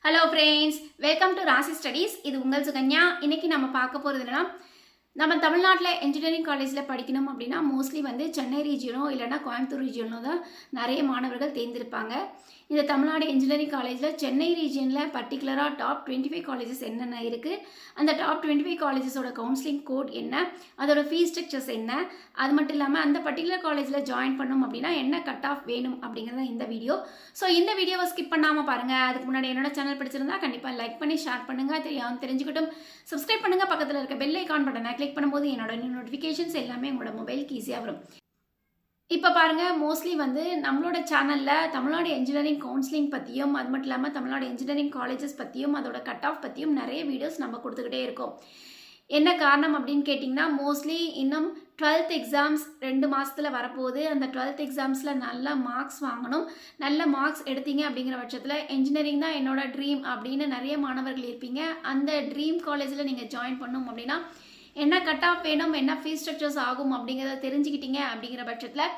Hello friends, welcome to ராசி studies. இது உங்கள் சுகன்யா. இன்னைக்கு நம்ம பார்க்க போகிறது என்னன்னா, நம்ம தமிழ்நாட்டில் இன்ஜினியரிங் காலேஜில் படிக்கணும் அப்படின்னா மோஸ்ட்லி சென்னை ரீஜியனோ இல்லைனா கோயம்புத்தூர் ரீஜியனோ தான் நிறைய மாணவர்கள் தேர்ந்தெடுப்பாங்க. இந்த தமிழ்நாடு இன்ஜினியரிங் காலேஜில் சென்னை ரீஜியனில் பர்டிகுலராக டாப் 25 காலேஜஸ் என்னென்ன இருக்குது, அந்த டாப் 25 காலேஜஸோட கவுன்சிலிங் கோட் என்ன, அதோட ஃபீஸ் ஸ்ட்ரக்சர்ஸ் என்ன, அது மட்டும் இல்லாமல் அந்த பர்டிகுலர் காலேஜில் ஜாயின் பண்ணணும் அப்படின்னா என்ன கட் ஆஃப் வேணும் அப்படிங்கிறத இந்த வீடியோ. ஸோ இந்த வீடியோவை ஸ்கிப் பண்ணாமல் பாருங்கள். அதுக்கு முன்னாடி என்னோட சேனல் பிடிச்சிருந்தா கண்டிப்பாக லைக் பண்ணி ஷேர் பண்ணுங்கள், தெரிஞ்சுக்கிட்டும் சப்ஸ்கிரைப் பண்ணுங்கள். பக்கத்தில் இருக்க பெல் ஐகான் பட்டனை கிளிக் பண்ணும்போது என்னோட நோட்டிஃபிகேஷன்ஸ் எல்லாமே உங்களோட மொபைலுக்கு ஈஸியாக வரும். இப்போ பாருங்கள், மோஸ்ட்லி நம்மளோட சேனலில் தமிழ்நாடு இன்ஜினியரிங் கவுன்சிலிங் பற்றியும் அது மட்டும் இல்லாமல் தமிழ்நாடு இன்ஜினியரிங் காலேஜஸ் பற்றியும் அதோட கட் ஆஃப் பற்றியும் நிறைய வீடியோஸ் நம்ம கொடுத்துக்கிட்டே இருக்கோம். என்ன காரணம் அப்படின்னு கேட்டிங்கன்னா, மோஸ்ட்லி இன்னும் 12th எக்ஸாம்ஸ் 2 மாதத்தில் வரப்போகுது. அந்த 12th எக்ஸாம்ஸில் நல்ல மார்க்ஸ் வாங்கணும். நல்ல மார்க்ஸ் எடுத்தீங்க அப்படிங்கிற பட்சத்தில் இன்ஜினியரிங் தான் என்னோட ட்ரீம் அப்படின்னு நிறைய மாணவர்கள் இருப்பீங்க. அந்த ட்ரீம் காலேஜில் நீங்கள் ஜாயின் பண்ணணும் அப்படின்னா என்ன கட் ஆஃப் வேணும், என்ன ஃபீஸ் ஸ்ட்ரக்சர்ஸ் ஆகும் அப்படிங்கிறத தெரிஞ்சுக்கிட்டீங்க அப்படிங்கிற பட்சத்தில்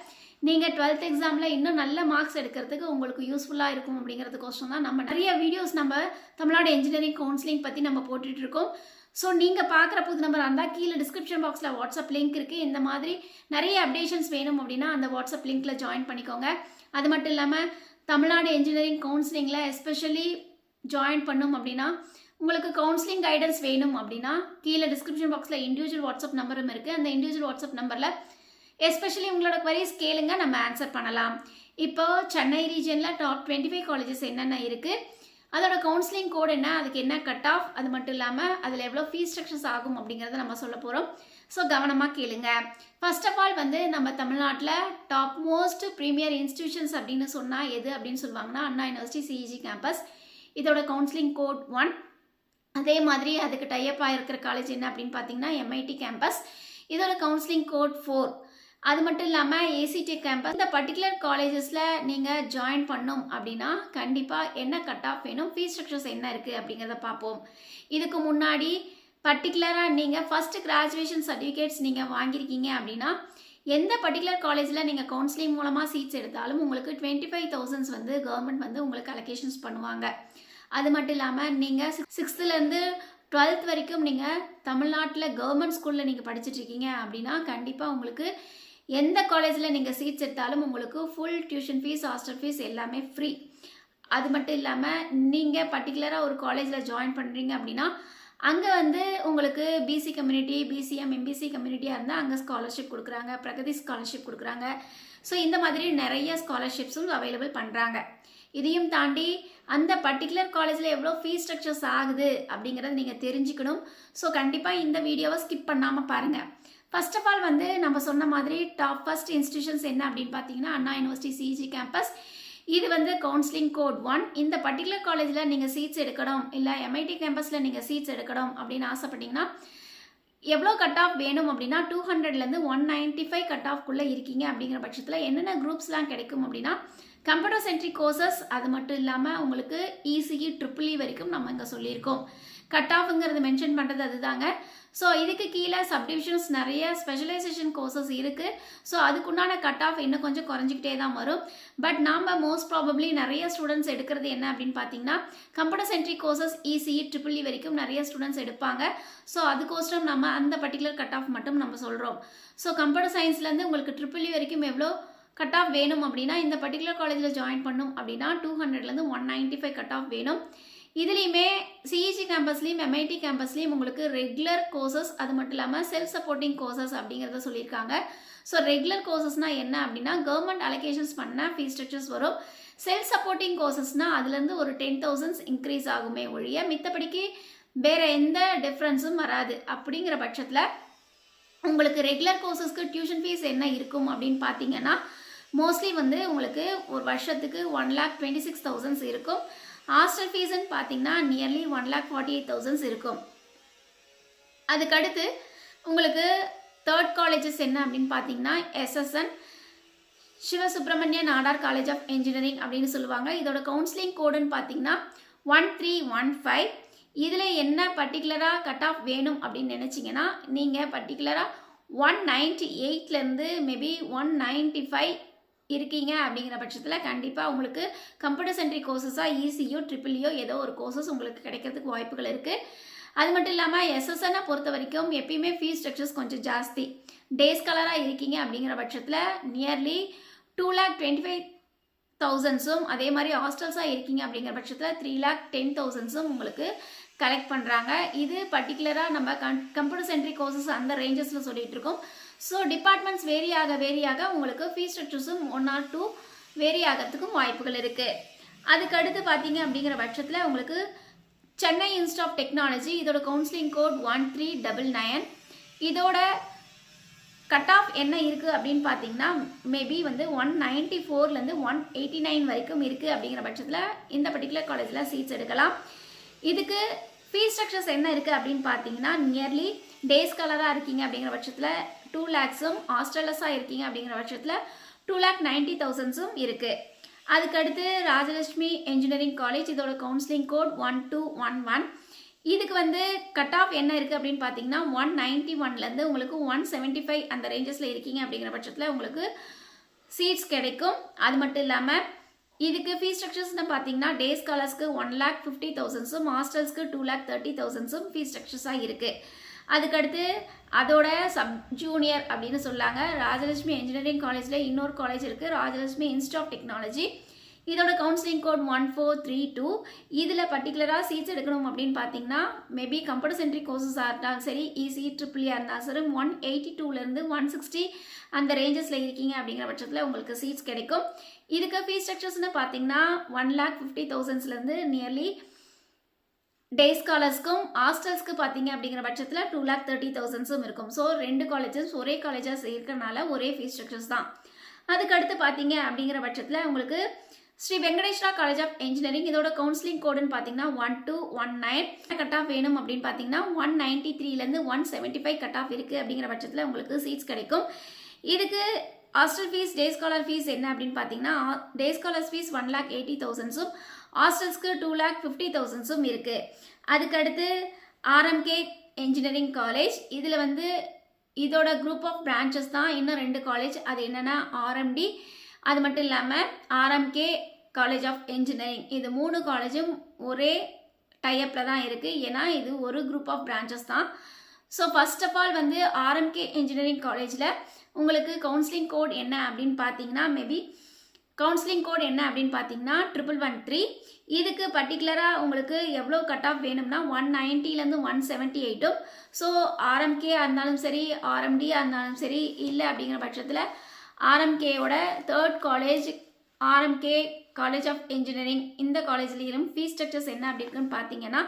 நீங்கள் 12th எக்ஸாமில் இன்னும் நல்ல மார்க்ஸ் எடுக்கிறதுக்கு உங்களுக்கு யூஸ்ஃபுல்லாக இருக்கும். அப்படிங்கிறதுக்கோசரம் தான் நம்ம நிறைய வீடியோஸ் நம்ம தமிழ்நாடு இன்ஜினியரிங் கவுன்சிலிங் பற்றி நம்ம போட்டுட்ருக்கோம். ஸோ நீங்கள் பார்க்குற புது நம்பர் இருந்தால் கீழே டிஸ்கிரிப்ஷன் பாக்ஸில் வாட்ஸ்அப் லிங்க் இருக்குது. இந்த மாதிரி நிறைய அப்டேஷன்ஸ் வேணும் அப்படின்னா அந்த வாட்ஸ்அப் லிங்க்கில் ஜாயின் பண்ணிக்கோங்க. அது மட்டும் இல்லாமல் தமிழ்நாடு இன்ஜினியரிங் கவுன்சிலிங்கில் எஸ்பெஷலி ஜாயின் பண்ணும் அப்படின்னா உங்களுக்கு கவுன்சிலிங் கைடன்ஸ் வேணும் அப்படின்னா கீழே டிஸ்கிரிப்ஷன் பாக்ஸில் இண்டிவிஜுவல் வாட்ஸ்அப் நம்பரும் இருக்குது. அந்த இண்டிவிஜுவல் வாட்ஸ்அப் நம்பரில் எஸ்பெஷலி உங்களோட குவரிஸ் கேளுங்க, நம்ம ஆன்சர் பண்ணலாம். இப்போ சென்னை ரீஜனில் டாப் 25 காலேஜஸ் என்னென்ன இருக்குது, அதோட கவுன்சிலிங் கோட் என்ன, அதுக்கு என்ன கட் ஆஃப், அது மட்டும் இல்லாமல் அதில் எவ்வளோ ஃபீஸ் ஸ்ட்ரக்சர்ஸ் ஆகும் அப்படிங்கிறத நம்ம சொல்ல போகிறோம். ஸோ கவனமாக கேளுங்க. ஃபர்ஸ்ட் ஆஃப் ஆல் நம்ம தமிழ்நாட்டில் டாப் மோஸ்ட் ப்ரீமியர் இன்ஸ்டிடியூஷன்ஸ் அப்படின்னு சொன்னால் எது அப்படின்னு சொல்லுவாங்கன்னா அண்ணா யூனிவர்சிட்டி சிஇஜி கேம்பஸ். இதோட கவுன்சிலிங் கோட் 1. அதே மாதிரி அதுக்கு டைப் ஆகிருக்கிற காலேஜ் என்ன அப்படின்னு பார்த்தீங்கன்னா எம்ஐடி கேம்பஸ். இதோட கவுன்சிலிங் கோட் 4. அது மட்டும் இல்லாமல் ஏசிடி கேம்பஸ். இந்த பர்டிகுலர் காலேஜஸில் நீங்கள் ஜாயின் பண்ணோம் அப்படின்னா கண்டிப்பாக என்ன கட் ஆஃப் வேணும், ஃபீஸ் ஸ்ட்ரக்சர்ஸ் என்ன இருக்குது அப்படிங்கிறத பார்ப்போம். இதுக்கு முன்னாடி பர்டிகுலராக நீங்கள் ஃபஸ்ட்டு கிராஜுவேஷன் சர்டிஃபிகேட்ஸ் நீங்கள் வாங்கியிருக்கீங்க அப்படின்னா எந்த பர்டிகுலர் காலேஜில் நீங்கள் கவுன்சிலிங் மூலமாக சீட்ஸ் எடுத்தாலும் உங்களுக்கு 25,000 கவர்மெண்ட் உங்களுக்கு அலோகேஷன்ஸ் பண்ணுவாங்க. அது மட்டும் இல்லாமல் நீங்கள் 6th-லேருந்து 12th வரைக்கும் நீங்கள் தமிழ்நாட்டில் கவர்மெண்ட் ஸ்கூலில் நீங்கள் படிச்சுட்ருக்கீங்க அப்படின்னா கண்டிப்பாக உங்களுக்கு எந்த காலேஜில் நீங்கள் சீட்ஸ் எடுத்தாலும் உங்களுக்கு full tuition fees, hostel fees எல்லாமே ஃப்ரீ. அது மட்டும் இல்லாமல் நீங்கள் பர்டிகுலராக ஒரு காலேஜில் ஜாயின் பண்ணுறீங்க அப்படின்னா அங்கே உங்களுக்கு பிசி கம்யூனிட்டி, பிசிஎம், எம்பிசி கம்யூனிட்டியாக இருந்தால் அங்கே ஸ்காலர்ஷிப் கொடுக்குறாங்க, பிரகதி ஸ்காலர்ஷிப் கொடுக்குறாங்க. ஸோ இந்த மாதிரி நிறைய ஸ்காலர்ஷிப்ஸும் அவைலபிள் பண்ணுறாங்க. இதையும் தாண்டி அந்த பர்டிகுலர் காலேஜில் எவ்வளோ ஃபீஸ் ஸ்ட்ரக்சர்ஸ் ஆகுது அப்படிங்கிறத நீங்கள் தெரிஞ்சுக்கணும். ஸோ கண்டிப்பாக இந்த வீடியோவை ஸ்கிப் பண்ணாமல் பாருங்கள். ஃபர்ஸ்ட் ஆஃப் ஆல் நம்ம சொன்ன மாதிரி டாப் ஃபர்ஸ்ட் இன்ஸ்டிடியூஷன்ஸ் என்ன அப்படின்னு பார்த்தீங்கன்னா அண்ணா யூனிவர்சிட்டி சிஇஜி கேம்பஸ். இது கவுன்சிலிங் கோட் 1. இந்த பர்டிகுலர் காலேஜில் நீங்கள் சீட்ஸ் எடுக்கணும் இல்லை எம்ஐடி கேம்பஸில் நீங்கள் சீட்ஸ் எடுக்கணும் அப்படின்னு ஆசைப்பட்டீங்கன்னா எவ்வளோ கட் ஆஃப் வேணும் அப்படின்னா 200லேருந்து 195 கட் ஆஃப்குள்ளே இருக்கீங்க அப்படிங்கிற பட்சத்தில் என்னென்ன குரூப்ஸ்லாம் கிடைக்கும் அப்படின்னா கம்ப்யூட்டர் சென்ட்ரிக் கோர்சஸ், அது மட்டும் இல்லாமல் உங்களுக்கு இசிஇ, ட்ரிபிள்இ வரைக்கும் நம்ம இங்கே சொல்லியிருக்கோம். கட் ஆஃப்ங்கிறது மென்ஷன் பண்ணுறது அதுதாங்க. ஸோ இதுக்கு கீழே சப்டிவிஷன்ஸ் நிறைய ஸ்பெஷலைசேஷன் கோர்சஸ் இருக்குது. ஸோ அதுக்குண்டான கட் ஆஃப் இன்னும் கொஞ்சம் குறைஞ்சிக்கிட்டே தான் வரும். பட் நாம் மோஸ்ட் ப்ராபப்ளி நிறைய ஸ்டூடெண்ட்ஸ் எடுக்கிறது என்ன அப்படின்னு பார்த்தீங்கன்னா computer centric courses ECE, triple E வரைக்கும் நிறைய ஸ்டூடெண்ட்ஸ் எடுப்பாங்க. ஸோ அதுக்கோசரம் நம்ம அந்த பர்டிகுலர் கட் ஆஃப் மட்டும் நம்ம சொல்கிறோம். ஸோ கம்ப்யூட்டர் சயின்ஸ்லேருந்து உங்களுக்கு ட்ரிபிள்இ வரைக்கும் எவ்வளோ கட் ஆஃப் வேணும் அப்படின்னா இந்த பர்டிகுலர் காலேஜில் ஜாயின் பண்ணும் அப்படின்னா 200லேருந்து 195 கட் ஆஃப் வேணும். இதுலேயுமே சிஇஜி கேம்பஸ்லேயும் எம்ஐடி கேம்பஸ்லேயும் உங்களுக்கு ரெகுலர் கோர்சஸ், அது மட்டும் இல்லாமல் செல்ஃப் சப்போர்ட்டிங் கோர்சஸ் அப்படிங்கிறத சொல்லியிருக்காங்க. ஸோ ரெகுலர் கோர்சஸ்னால் என்ன அப்படின்னா கவர்மெண்ட் அலோகேஷன்ஸ் பண்ணால் ஃபீஸ் ஸ்ட்ரக்சர்ஸ் வரும். செல்ஃப் சப்போர்ட்டிங் கோர்சஸ்னால் அதுலேருந்து ஒரு 10,000 இன்க்ரீஸ் ஆகுமே ஒழிய மித்தபடிக்கு வேறு எந்த டிஃப்ரென்ஸும் வராது. அப்படிங்கிற பட்சத்தில் உங்களுக்கு ரெகுலர் கோர்சஸ்க்கு டியூஷன் ஃபீஸ் என்ன இருக்கும் அப்படின்னு பார்த்தீங்கன்னா மோஸ்ட்லி உங்களுக்கு ஒரு வருஷத்துக்கு 1,26,000 இருக்கும். ஹாஸ்டல் ஃபீஸ்ன்னு பார்த்தீங்கன்னா நியர்லி 1,48,000 இருக்கும். அதுக்கடுத்து உங்களுக்கு தேர்ட் காலேஜஸ் என்ன அப்படின்னு பார்த்தீங்கன்னா SSN, Sivasubramaniya Nadar college of engineering அப்படின்னு சொல்லுவாங்க. இதோட கவுன்சிலிங் கோடுன்னு பார்த்தீங்கன்னா 1315. இதில் என்ன பர்டிகுலராக கட் ஆஃப் வேணும் அப்படின்னு நினச்சிங்கன்னா நீங்கள் பர்டிகுலராக 198லேருந்து மேபி 195 இருக்கீங்க அப்படிங்கிற பட்சத்தில் கண்டிப்பாக உங்களுக்கு கம்ப்யூட்டர் சென்ட்ரிக் கோர்சஸாக ஈஸியோ ட்ரிபிள்இயோ ஏதோ ஒரு கோர்சஸ் உங்களுக்கு கிடைக்கிறதுக்கு வாய்ப்புகள் இருக்குது. அது மட்டும் இல்லாமல் எஸ்எஸ்என்னை பொறுத்த வரைக்கும் எப்பயுமே ஃபீஸ் ஸ்ட்ரக்சர்ஸ் கொஞ்சம் ஜாஸ்தி. டே ஸ்காலராக இருக்கீங்க அப்படிங்கிற பட்சத்தில் நியர்லி 2,25,000 அதே மாதிரி ஹாஸ்டல்ஸாக இருக்கீங்க அப்படிங்கிற பட்சத்தில் 3,10,000 உங்களுக்கு கலெக்ட் பண்ணுறாங்க. இது பர்டிகுலராக நம்ம கம்ப்யூட்டர் சென்ட்ரிக் கோர்சஸ் அந்த ரேஞ்சஸில் சொல்லிட்டு இருக்கோம். ஸோ டிபார்ட்மெண்ட்ஸ் வேரி ஆக உங்களுக்கு ஃபீஸ் ஸ்ட்ரக்சர்ஸும் 1 or 2 வேரி ஆகிறதுக்கும் வாய்ப்புகள் இருக்குது. அதுக்கு அடுத்து பார்த்தீங்க அப்படிங்கிற பட்சத்தில் உங்களுக்கு சென்னை இன்ஸ்டியூட் ஆஃப் டெக்னாலஜி இதோட கவுன்சிலிங் கோட் 1399. இதோட கட் ஆஃப் என்ன இருக்குது அப்படின்னு பார்த்தீங்கன்னா மேபி வந்து 194லேருந்து 189 வரைக்கும் இருக்குது. அப்படிங்கிற பட்சத்தில் இந்த பர்டிகுலர் காலேஜில் சீட்ஸ் எடுக்கலாம். இதுக்கு ஃபீஸ் ஸ்ட்ரக்சர்ஸ் என்ன இருக்குது அப்படின்னு பார்த்தீங்கன்னா நியர்லி டே ஸ்காலராக இருக்கீங்க அப்படிங்கிற பட்சத்தில் 2 lakhs ஹாஸ்டலஸாக இருக்கீங்க அப்படிங்கிற பட்சத்தில் 2,90,000 இருக்குது. அதுக்கடுத்து ராஜலட்சுமி என்ஜினியரிங் காலேஜ் இதோட கவுன்சிலிங் கோட் 1211. இதுக்கு வந்து கட் ஆஃப் என்ன இருக்குது அப்படின்னு பார்த்தீங்கன்னா 191லேருந்து உங்களுக்கு 175 அந்த ரேஞ்சஸில் இருக்கீங்க அப்படிங்கிற பட்சத்தில் உங்களுக்கு சீட்ஸ் கிடைக்கும். அது மட்டும் இல்லாமல் இதுக்கு ஃபீஸ் ஸ்ட்ரக்சர்ஸ்னு பார்த்தீங்கன்னா டே ஸ்காலர்ஸ்க்கு 1,50,000 ஹாஸ்டல்ஸ்க்கு 2,30,000 ஃபீஸ் ஸ்ட்ரக்சர்ஸாக இருக்குது. அதுக்கடுத்து அதோட சப் ஜூனியர் அப்படின்னு சொல்லாங்க ராஜலட்சுமி என்ஜினியரிங் காலேஜில் இன்னொரு காலேஜ் இருக்குது ராஜலட்சுமி இன்ஸ்டியூட் ஆஃப் டெக்னாலஜி. இதோட கவுன்சிலிங் கோட் 1432. இதில் பர்டிகுலராக சீட்ஸ் எடுக்கணும் அப்படின்னு பார்த்தீங்கன்னா மேபி கம்ப்யூட்டர் சென்ட்ரிக் கோர்சஸாக இருந்தாலும் சரி ஈஸி ட்ரிபிள்இயாக இருந்தாலும் சரி 182லேருந்து 160 அந்த ரேஞ்சஸில் இருக்கீங்க அப்படிங்கிற பட்சத்தில் உங்களுக்கு சீட்ஸ் கிடைக்கும். இதுக்கு ஃபீஸ் ஸ்ட்ரக்சர்ஸ்னு பார்த்தீங்கன்னா 1,50,000லேருந்து நியர்லி டே ஸ்காலர்ஸ்க்கும் ஹாஸ்டல்ஸ்க்கு பார்த்தீங்க அப்படிங்கிற பட்சத்தில் 2,30,000 இருக்கும். ஸோ 2 காலேஜஸ் ஒரே காலேஜஸ் இருக்கிறனால ஒரே ஃபீஸ் ஸ்ட்ரக்சர்ஸ் தான். அதுக்கடுத்து பார்த்தீங்க அப்படிங்கிற பட்சத்தில் உங்களுக்கு Sri Venkateswara college of engineering இதோட கவுன்சிலிங் கோடுன்னு பார்த்தீங்கன்னா 1219. கட் ஆஃப் வேணும் அப்படின்னு பார்த்தீங்கன்னா 193லேருந்து 175 கட் ஆஃப் இருக்குது அப்படிங்கிற பட்சத்தில் உங்களுக்கு சீட்ஸ் கிடைக்கும். இதுக்கு ஹாஸ்டல் ஃபீஸ் டே ஸ்காலர் ஃபீஸ் என்ன அப்படின்னு பார்த்தீங்கன்னா டே ஸ்காலர்ஸ் ஃபீஸ் 1,80,000 ஹாஸ்டல்ஸ்க்கு 2,50,000 இருக்குது. அதுக்கடுத்து ஆர்எம்கே என்ஜினியரிங் காலேஜ் இதில் வந்து இதோட குரூப் ஆஃப் பிரான்ச்சஸ் தான் இன்னும் 2 காலேஜ். அது என்னென்னா ஆர்எம்டி அது மட்டும் இல்லாமல் ஆர்எம்கே காலேஜ் ஆஃப் இன்ஜினியரிங். இது 3 காலேஜும் ஒரே டைப்பில் தான் இருக்குது. ஏன்னா இது ஒரு குரூப் ஆஃப் பிரான்ச்சஸ் தான். ஸோ ஃபர்ஸ்ட் ஆஃப் ஆல் வந்து ஆர்எம்கே இன்ஜினியரிங் காலேஜில் உங்களுக்கு கவுன்சிலிங் கோட் என்ன அப்படின்னு பார்த்தீங்கன்னா மேபி கவுன்சிலிங் கோட் என்ன அப்படின்னு பார்த்தீங்கன்னா 1113. இதுக்கு பர்டிகுலராக உங்களுக்கு எவ்வளோ கட் ஆஃப் வேணும்னா 190லேருந்து 178. ஸோ ஆர்எம்கேயாக இருந்தாலும் சரி ஆர்எம்டியாக இருந்தாலும் சரி இல்லை அப்படிங்கிற பட்சத்தில் ஆர்எம்கேயோட 3rd college RMK college of engineering இந்த காலேஜ்லேயும் ஃபீஸ் ஸ்ட்ரக்சர்ஸ் என்ன அப்படி இருக்குன்னு பார்த்தீங்கன்னா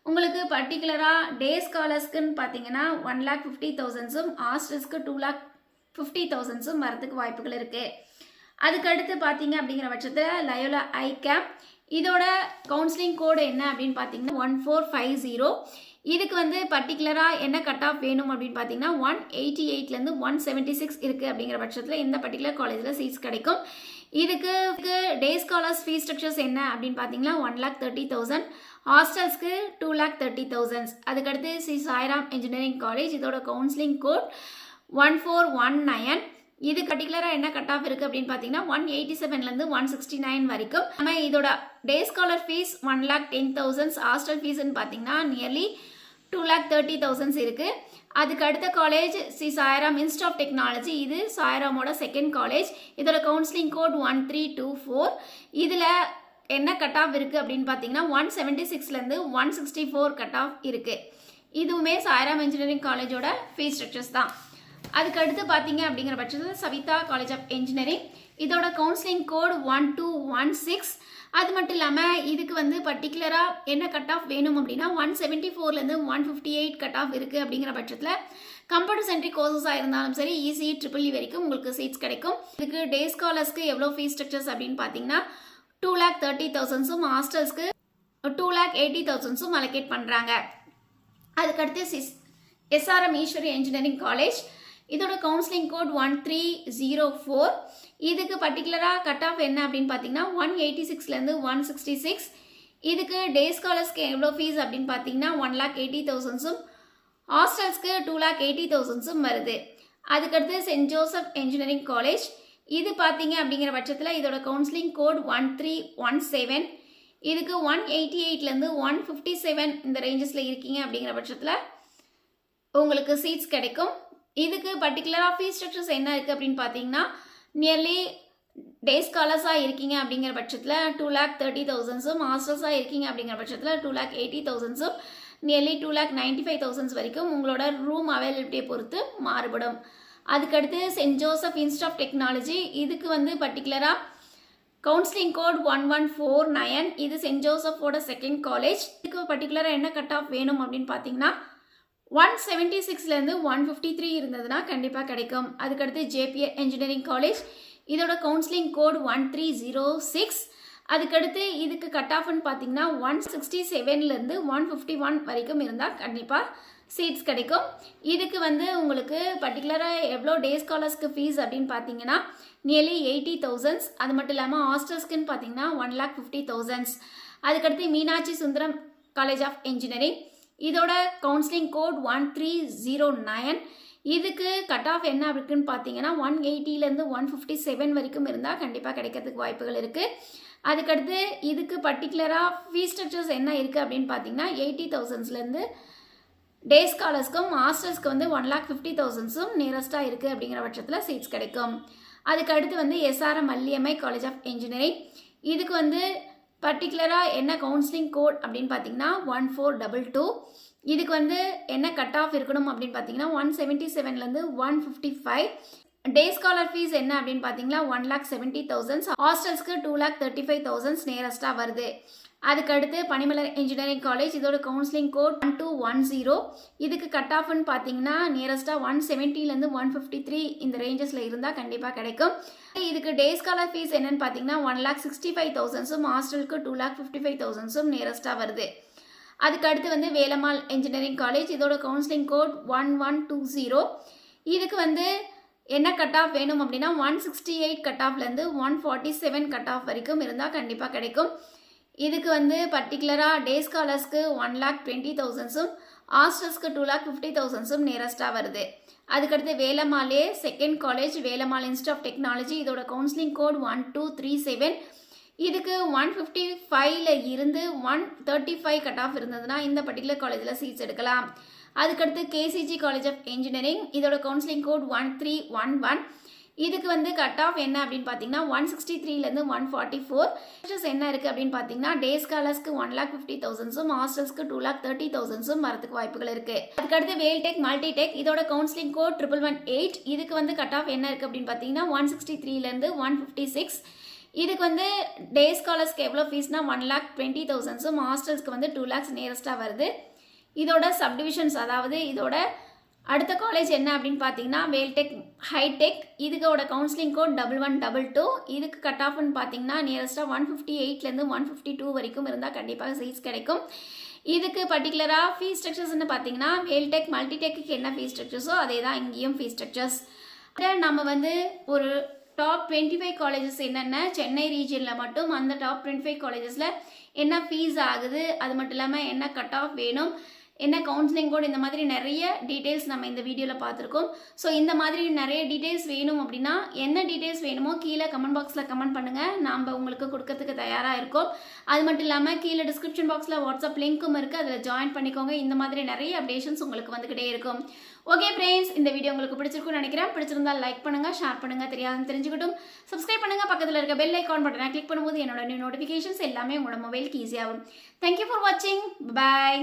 உங்களுக்கு பர்டிகுலராக டே ஸ்காலர்ஸ்க்குன்னு பார்த்தீங்கன்னா 1,50,000 ஹாஸ்டல்ஸ்க்கு 2,50,000 வரதுக்கு வாய்ப்புகள் இருக்குது. அதுக்கடுத்து பார்த்தீங்க அப்படிங்கிற பட்சத்தில் லயோலா ஐகேப் இதோட கவுன்சிலிங் கோடு என்ன அப்படின்னு பார்த்தீங்கன்னா 1450. இதுக்கு வந்து பர்டிகுலராக என்ன கட் ஆஃப் வேணும் அப்படின்னு பார்த்தீங்கன்னா 188லேருந்து 176 இருக்குது அப்படிங்கிற பட்சத்தில் இந்த பர்டிகுலர் காலேஜில் சீட்ஸ் கிடைக்கும். இதுக்கு டே ஸ்காலர்ஸ் ஃபீஸ் ஸ்ட்ரக்சர்ஸ் என்ன அப்படின்னு பார்த்தீங்கன்னா 1,30,000 ஹாஸ்டல்ஸ்க்கு 2,30,000. அதுக்கடுத்து ஸ்ரீ சாய்ராம் இன்ஜினியரிங் காலேஜ் இதோட கவுன்சிலிங் கோட் 1419. இது பர்டிகுலராக என்ன கட் ஆஃப் இருக்குது அப்படின்னு பார்த்தீங்கன்னா 187லேருந்து 169 வரைக்கும். நம்ம இதோட டே ஸ்காலர் ஃபீஸ் 1,10,000 ஹாஸ்டல் ஃபீஸ்ன்னு பார்த்தீங்கன்னா நியர்லி 2,30,000 இருக்குது. அதுக்கு அடுத்த college Sri Sairam institute of technology இது சாய்ராமோட 2nd காலேஜ் இதோட கவுன்சிலிங் கோட் 1324. இதில் என்ன கட் ஆஃப் இருக்குது அப்படின்னு பார்த்தீங்கன்னா 176லேருந்து 164 கட் ஆஃப் இருக்குது. இதுவுமே சாய்ராம் இன்ஜினியரிங் காலேஜோட ஃபீஸ் ஸ்ட்ரக்சர்ஸ் தான். அதுக்கு அடுத்து பார்த்தீங்க அப்படிங்கிற பட்சத்தில் சவிதா காலேஜ் ஆஃப் இன்ஜினியரிங் இதோட கவுன்சிலிங் கோட் 1216. அது மட்டும் இல்லாமல் இதுக்கு வந்து பர்டிகுலராக என்ன கட் ஆஃப் வேணும் அப்படின்னா 174லேருந்து 158 கட் ஆஃப் இருக்குது அப்படிங்கிற பட்சத்தில் கம்ப்யூட்டர் சென்ட்ரிக் கோர்சஸாக இருந்தாலும் சரி ஈஸி ட்ரிபிள்இ வரைக்கும் உங்களுக்கு சீட்ஸ் கிடைக்கும். இதுக்கு டே ஸ்காலர்ஸ்க்கு எவ்வளோ ஃபீஸ் ஸ்ட்ரக்சர்ஸ் அப்படின்னு பார்த்தீங்கன்னா 2,30,000 ஹாஸ்டல்ஸ்க்கு 2,80,000 அலோகேட் பண்ணுறாங்க. அதுக்கடுத்து எஸ்ஆர்எம் ஈஸ்வரி இன்ஜினியரிங் காலேஜ் இதோட கவுன்சிலிங் கோட் 1304. இதுக்கு பர்டிகுலராக கட் ஆஃப் என்ன அப்படின்னு பார்த்தீங்கன்னா 186லேருந்து 166. இதுக்கு டே ஸ்காலர்ஸ்க்கு எவ்வளோ ஃபீஸ் அப்படின்னு பார்த்தீங்கன்னா 1,80,000 ஹாஸ்டல்ஸ்க்கு 2,80,000 வருது. அதுக்கடுத்து சென்ட் ஜோசப் இன்ஜினியரிங் காலேஜ் இது பார்த்தீங்க அப்படிங்கிற பட்சத்தில் இதோட கவுன்சிலிங் கோட் 1317. இதுக்கு 188லேருந்து 157 இந்த ரேஞ்சஸில் இருக்கீங்க அப்படிங்கிற பட்சத்தில் உங்களுக்கு சீட்ஸ் கிடைக்கும். இதுக்கு பர்டிகுலராக ஃபீஸ் ஸ்ட்ரக்சர்ஸ் என்ன இருக்குது அப்படின்னு பார்த்தீங்கன்னா, நியர்லி டே ஸ்காலர்ஸாக இருக்கீங்க அப்படிங்கிற பட்சத்தில் 2,30,000 மாஸ்டர்ஸாக இருக்கீங்க அப்படிங்கிற பட்சத்தில் 2,80,000 நியர்லி 2,95,000 வரைக்கும் உங்களோட ரூம் அவைலபிலிட்டியை பொறுத்து மாறுபடும். அதுக்கடுத்து saint Joseph institute of technology, இதுக்கு வந்து பர்டிகுலராக கவுன்சிலிங் கோட் 1149. இது சென்ட் ஜோசப்போட செகண்ட் காலேஜ். இதுக்கு பர்டிகுலராக என்ன கட் ஆஃப் வேணும் அப்படின்னு பார்த்தீங்கன்னா 176லேருந்து 153 இருந்ததுன்னா கண்டிப்பாக கிடைக்கும். அதுக்கடுத்து ஜேபிஆர் இன்ஜினியரிங் காலேஜ், இதோட கவுன்சிலிங் கோட் 1306. அதுக்கடுத்து இதுக்கு கட் ஆஃப்னு பார்த்தீங்கன்னா 167லேருந்து 151 வரைக்கும் இருந்தால் கண்டிப்பாக சீட்ஸ் கிடைக்கும். இதுக்கு வந்து உங்களுக்கு பர்டிகுலராக எவ்வளோ டே ஸ்காலர்ஸ்க்கு ஃபீஸ் அப்படின்னு பார்த்தீங்கன்னா நியர்லி 80,000. அது மட்டும் இல்லாமல் ஹாஸ்டல்ஸ்க்குன்னு பார்த்தீங்கன்னா 1,50,000. அதுக்கடுத்து Meenakshi Sundaram college of engineering, இதோட கவுன்சிலிங் கோட் 1309. இதுக்கு கட் ஆஃப் என்ன இருக்குன்னு பார்த்தீங்கன்னா 180லேருந்து 157 வரைக்கும் இருந்தால் கண்டிப்பாக கிடைக்கிறதுக்கு வாய்ப்புகள் இருக்குது. அதுக்கடுத்து இதுக்கு பர்டிகுலராக ஃபீஸ் ஸ்ட்ரக்சர்ஸ் என்ன இருக்குது அப்படின்னு பார்த்தீங்கன்னா 80,000லேருந்து டே ஸ்காலர்ஸ்க்கும் மாஸ்டர்ஸ்க்கு வந்து 1,50,000 நியரஸ்ட்டாக இருக்குது அப்படிங்கிற பட்சத்தில் சீட்ஸ் கிடைக்கும். அதுக்கு அடுத்து வந்து எஸ்ஆர்எம் மல்லியம்மை காலேஜ் ஆஃப் இன்ஜினியரிங், இதுக்கு வந்து பர்டிகுலராக என்ன கவுன்சிலிங் கோட் அப்படின்னு பார்த்தீங்கன்னா 1422. இதுக்கு வந்து என்ன கட் ஆஃப் இருக்கணும் அப்படின்னு பார்த்தீங்கன்னா 177லேருந்து 155. டே ஸ்காலர் ஃபீஸ் என்ன அப்படின்னு பார்த்தீங்கன்னா 1,70,000. ஹாஸ்டல்ஸ்க்கு 2,35,000 நியரஸ்ட்டாக வருது. அதுக்கடுத்து பனிமலர் இன்ஜினியரிங் காலேஜ், இதோட கவுன்சிலிங் கோட் 1210. இதுக்கு கட் ஆஃப்னு பார்த்தீங்கன்னா நியரஸ்ட்டாக 170லேருந்து 153 இந்த ரேஞ்சஸில் இருந்தால் கண்டிப்பாக கிடைக்கும். இதுக்கு டே ஸ்காலர் ஃபீஸ் என்னன்னு பார்த்தீங்கன்னா 1,65,000, ஹாஸ்டலுக்கு 2,55,000 நியரஸ்ட்டாக வருது. அதுக்கு அடுத்து வந்து வேலம்மாள் இன்ஜினியரிங் காலேஜ், இதோட கவுன்சிலிங் கோட் 1120. இதுக்கு வந்து என்ன கட் ஆஃப் வேணும் அப்படின்னா 168 கட் ஆஃப்லேருந்து 147 கட் ஆஃப் வரைக்கும் இருந்தால் கண்டிப்பாக கிடைக்கும். இதுக்கு வந்து பர்டிகுலராக டே ஸ்காலர்ஸ்க்கு 1,20,000, ஹாஸ்டல்ஸ்க்கு 2,50,000 நியரஸ்ட்டாக வருது. அதுக்கடுத்து வேலம்மாளே second college, Velammal institute of technology, இதோட கவுன்சிலிங் கோட் 1237. இதுக்கு 155ல் இருந்து 135 கட் ஆஃப் இருந்ததுன்னா இந்த பர்டிகுலர் காலேஜில் சீட்ஸ் எடுக்கலாம். அதுக்கடுத்து கேசிஜி காலேஜ் ஆஃப் இன்ஜினியரிங், இதோட கவுன்சிலிங் கோட் 1311. இதுக்கு வந்து கட் ஆஃப் என்ன அப்படின்னு பார்த்தீங்கன்னா 163லேருந்து 144. என்ன இருக்குது அப்படின்னு பார்த்தீங்கன்னா டே ஸ்காலர்ஸ்க்கு 1,50,000, ஹாஸ்டல்ஸ்க்கு 2,30,000 வரதுக்கு வாய்ப்புகள் இருக்குது. அதுக்கடுத்து வேல்டெக் மல்டிடெக், இதோட கவுன்சிலிங் கோட் 1118. இதுக்கு வந்து கட் ஆஃப் என்ன இருக்குது அப்படின்னு பார்த்தீங்கன்னா 163லேருந்து 156. இதுக்கு வந்து டே ஸ்காலர்ஸ்க்கு எவ்வளோ ஃபீஸ்னா 1,20,000, ஹாஸ்டல்ஸ்க்கு வந்து 2 lakhs நியரஸ்ட்டாக வருது. இதோட சப்டிவிஷன்ஸ், அதாவது இதோட அடுத்த காலேஜ் என்ன அப்படின்னு பார்த்தீங்கன்னா வேல்டெக் ஹைடெக், இதுக்கோட கவுன்சிலிங் கோட் 1122. இதுக்கு கட் ஆஃப்னு பார்த்தீங்கன்னா நியரஸ்ட்டாக 158லேருந்து 152 வரைக்கும் இருந்தால் கண்டிப்பாக சீட்ஸ் கிடைக்கும். இதுக்கு பர்டிகுலராக ஃபீஸ் ஸ்ட்ரக்சர்ஸ்ன்னு பார்த்தீங்கன்னா வேல்டெக் மல்டிடெக்கு என்ன ஃபீஸ் ஸ்ட்ரக்சர்ஸோ அதே தான் இங்கேயும் ஃபீஸ் ஸ்ட்ரக்சர்ஸ். நம்ம வந்து ஒரு டாப் 25 காலேஜஸ் என்னென்ன சென்னை ரீஜியனில் மட்டும் அந்த டாப் 25 காலேஜஸில் என்ன ஃபீஸ் ஆகுது, அது மட்டும் இல்லாமல் என்ன கட் ஆஃப் வேணும், என்ன கவுன்சிலிங் கோட், இந்த மாதிரி நிறைய டீட்டெயில்ஸ் நம்ம இந்த வீடியோவில் பார்த்துருக்கோம். ஸோ இந்த மாதிரி நிறைய டீட்டெயில்ஸ் வேணும் அப்படின்னா என்ன டீட்டெயில்ஸ் வேணுமோ கீழே கமெண்ட் பாக்ஸில் கமெண்ட் பண்ணுங்கள், நாம் உங்களுக்கு கொடுக்கறதுக்கு தயாராக இருக்கோம். அது மட்டும் இல்லாமல் கீழே டிஸ்கிரிப்ஷன் பாக்ஸில் வாட்ஸ்அப் லிங்க்கும் இருக்குது, அதில் ஜாயின் பண்ணிக்கோங்க. இந்த மாதிரி நிறைய அப்டேஷன்ஸ் உங்களுக்கு வந்துக்கிட்டே இருக்கும். ஓகே ஃப்ரெண்ட்ஸ், இந்த வீடியோ உங்களுக்கு பிடிச்சிருக்குன்னு நினைக்கிறேன். பிடிச்சிருந்தால் லைக் பண்ணுங்கள், ஷேர் பண்ணுங்கள், தெரியாதுன்னு தெரிஞ்சுக்கிட்டும் சப்ஸ்கிரைப் பண்ணுங்கள். பக்கத்தில் இருக்க பெல் ஐக்கான் பட்டனை கிளிக் பண்ணும்போது என்னோட நியூ நோட்டிஃபிகேஷன்ஸ் எல்லாமே உங்களோட மொபைலுக்கு ஈஸியாகும். தேங்க்யூ ஃபார் வாட்சிங். பாய்.